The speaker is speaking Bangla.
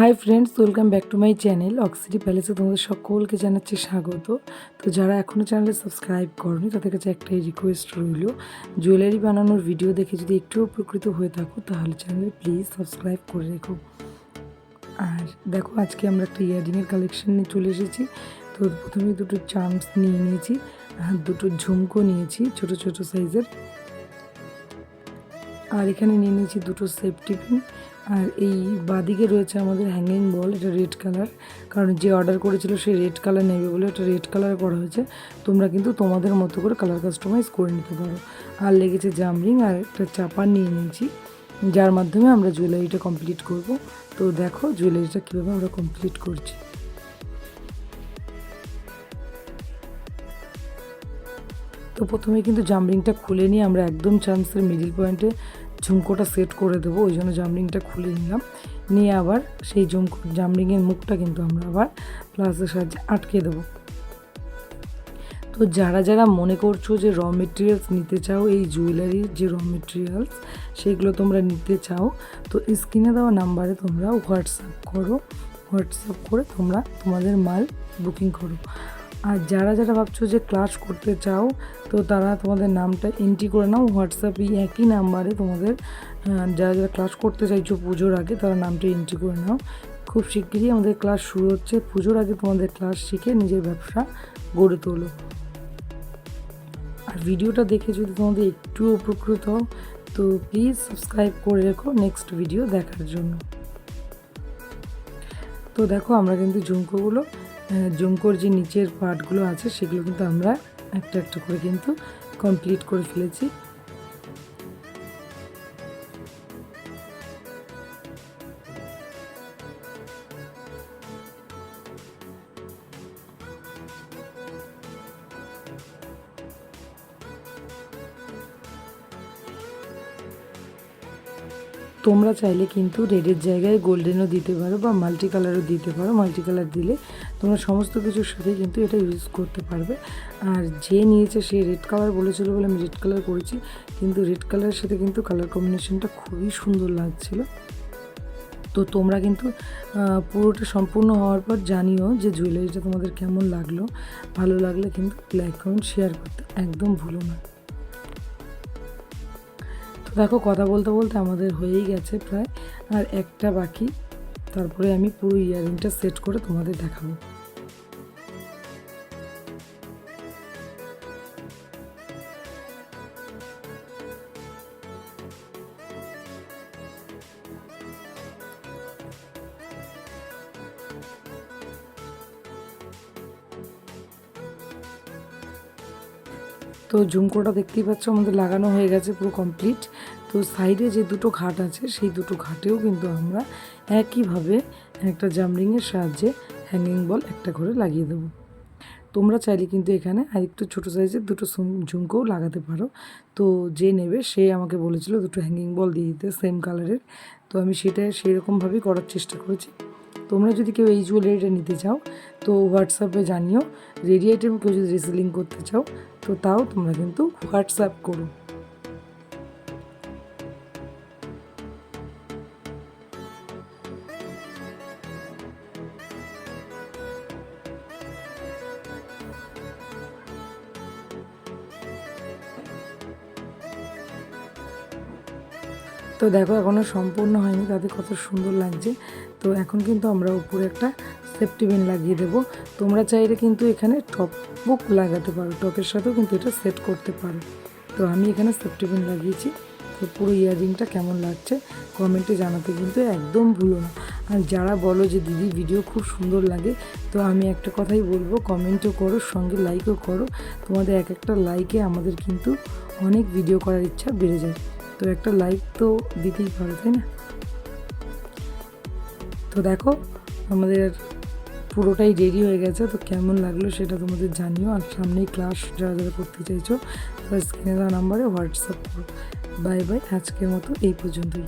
High friends, welcome back to my channel অক্সিটি প্যালেসে তোমাদের সকলকে জানাচ্ছি স্বাগত। তো যারা এখনও চ্যানেলে সাবস্ক্রাইব করনি তাদের কাছে একটাই রিকোয়েস্ট রইল, জুয়েলারি বানানোর ভিডিও দেখে যদি একটু উপকৃত হয়ে থাকো তাহলে চ্যানেলে প্লিজ সাবস্ক্রাইব করে রেখো। আর দেখো, আজকে আমরা একটা ইয়ারিংয়ের কালেকশন নিয়ে চলে এসেছি। তো প্রথমে দুটো চার্মস নিয়ে নিয়েছি, আর দুটো ঝুমকো নিয়েছি ছোটো ছোটো সাইজের, আর এখানে নিয়ে নিয়েছি দুটো সেফটি পিন। আর এই বাদিকে রয়েছে আমাদের হ্যাঙ্গিং বল, এটা রেড কালার, কারণ যে অর্ডার করেছিল সে রেড কালার নেবে বলে এটা রেড কালার করা হয়েছে। তোমরা কিন্তু তোমাদের মতো করে কালার কাস্টমাইজ করে নিতে পারো। আর লেগেছে জামরিং, আর একটা চাপার নিয়ে নিয়েছি যার মাধ্যমে আমরা জুয়েলারিটা কমপ্লিট করব। তো দেখো জুয়েলারিটা কীভাবে আমরা কমপ্লিট করছি। তো প্রথমে কিন্তু জামরিংটা খুলে নিয়ে আমরা একদম চান্সের মিডিল পয়েন্টে ঝুমকোটা সেট করে দেবো, ওই জন্য জামরিংটা খুলে নিলাম। নিয়ে আবার সেই জামরিংয়ের মুখটা কিন্তু আমরা আবার প্লাসের সাহায্যে আটকে দেবো। তো যারা যারা মনে করছো যে র মেটেরিয়ালস নিতে চাও, এই জুয়েলারির যে র মেটেরিয়ালস সেগুলো তোমরা নিতে চাও, তো স্ক্রিনে দেওয়া নাম্বারে তোমরা হোয়াটসঅ্যাপ করে তোমরা তোমাদের মাল বুকিং করো। আর যারা যারা ভাবছো যে ক্লাস করতে চাও, তো তারা তোমাদের নামটা এন্ট্রি করে নাও হোয়াটসঅ্যাপে, একই নাম্বারে তোমাদের যারা যারা ক্লাস করতে চাইছো পুজোর আগে তারা নামটা এন্ট্রি করে নাও। খুব শিগগিরই আমাদের ক্লাস শুরু হচ্ছে, পুজোর আগে তোমাদের ক্লাস শিখে নিজের ব্যবসা গড়ে তোলো। আর ভিডিওটা দেখে যদি তোমাদের একটু উপকৃত হও তো প্লিজ সাবস্ক্রাইব করে রেখো নেক্সট ভিডিও দেখার জন্য। তো দেখো, আমরা কিন্তু ঝুমকোর যে নিচের পার্টগুলো আছে সেগুলো কিন্তু আমরা একটা একটা করে কিন্তু কমপ্লিট করে ফেলেছি। তোমরা চাইলে কিন্তু রেডের জায়গায় গোল্ডেনও দিতে পারো বা মাল্টি কালারও দিতে পারো। মাল্টি কালার দিলে তোমরা সমস্ত কিছুর সাথে কিন্তু এটা ইউজ করতে পারবে। আর যে নিয়েছে সে রেড কালার বলেছিল বলে আমি রেড কালার করেছি, কিন্তু রেড কালারের সাথে কিন্তু কালার কম্বিনেশনটা খুবই সুন্দর লাগছিল। তো তোমরা কিন্তু পুরোটা সম্পূর্ণ হওয়ার পর জানিও যে জুয়েলারিটা তোমাদের কেমন লাগলো। ভালো লাগলে কিন্তু লাইক কমেন্ট শেয়ার করতে একদম ভুলো না। দেখো, কথা বলতে বলতে আমাদের হয়েই গেছে প্রায়, আর একটা বাকি, তারপরে আমি পুরো ইয়ারিংটা সেট করে তোমাদের দেখাবো। তো ঝুমকোটা দেখতেই পাচ্ছ আমাদের লাগানো হয়ে গেছে, পুরো কমপ্লিট। তো সাইডে যে দুটো ঘাট আছে সেই দুটো ঘাটেও কিন্তু আমরা একইভাবে একটা জামরিংয়ের সাহায্যে হ্যাঙ্গিং বল একটা করে লাগিয়ে দেবো। তোমরা চাইলে কিন্তু এখানে আরেকটু ছোটো সাইজের দুটো ঝুমকোও লাগাতে পারো। তো যে নেবে সে আমাকে বলেছিল দুটো হ্যাঙ্গিং বল দিয়ে দিতে সেম কালারের, তো আমি সেটা সেরকমভাবেই করার চেষ্টা করেছি। তোমরা যদি কেউ এই জুয়েলারিটা নিতে চাও তো হোয়াটসঅ্যাপে জানিও। রেডি আইটেম কেউ যদি রিসেলিং করতে চাও তো তাও তোমরা কিন্তু হোয়াটসঅ্যাপ করো। তো দেখো, এখনও সম্পূর্ণ হয়নি, তাদের কত সুন্দর লাগছে। তো এখন কিন্তু আমরা উপরে একটা সেফটি পিন লাগিয়ে দেবো। তোমরা চাইলে কিন্তু এখানে টপ বুক লাগাতে পারো, টপের সাথেও কিন্তু এটা সেট করতে পারো। তো আমি এখানে সেফটি পিন লাগিয়েছি। তো পুরো ইয়ারিংটা কেমন লাগছে কমেন্টে জানাতে কিন্তু একদম ভুলো না। আর যারা বলো যে দিদি ভিডিও খুব সুন্দর লাগে, তো আমি একটা কথাই বলবো, কমেন্টও করো, সঙ্গে লাইকও করো। তোমাদের এক একটা লাইকে আমাদের কিন্তু অনেক ভিডিও করার ইচ্ছা বেড়ে যায়। তো একটা লাইক তো দিতেই পারো, তাই না? তো দেখো, আমাদের পুরোটাই রেডি হয়ে গেছে। তো কেমন লাগলো সেটা তোমাদের জানিও। আর সামনেই ক্লাস যারা যারা করতে চাইছো তারা স্ক্রিনে দেওয়া নাম্বারে হোয়াটসঅ্যাপ করো। বাই বাই, আজকের মতো এই পর্যন্তই।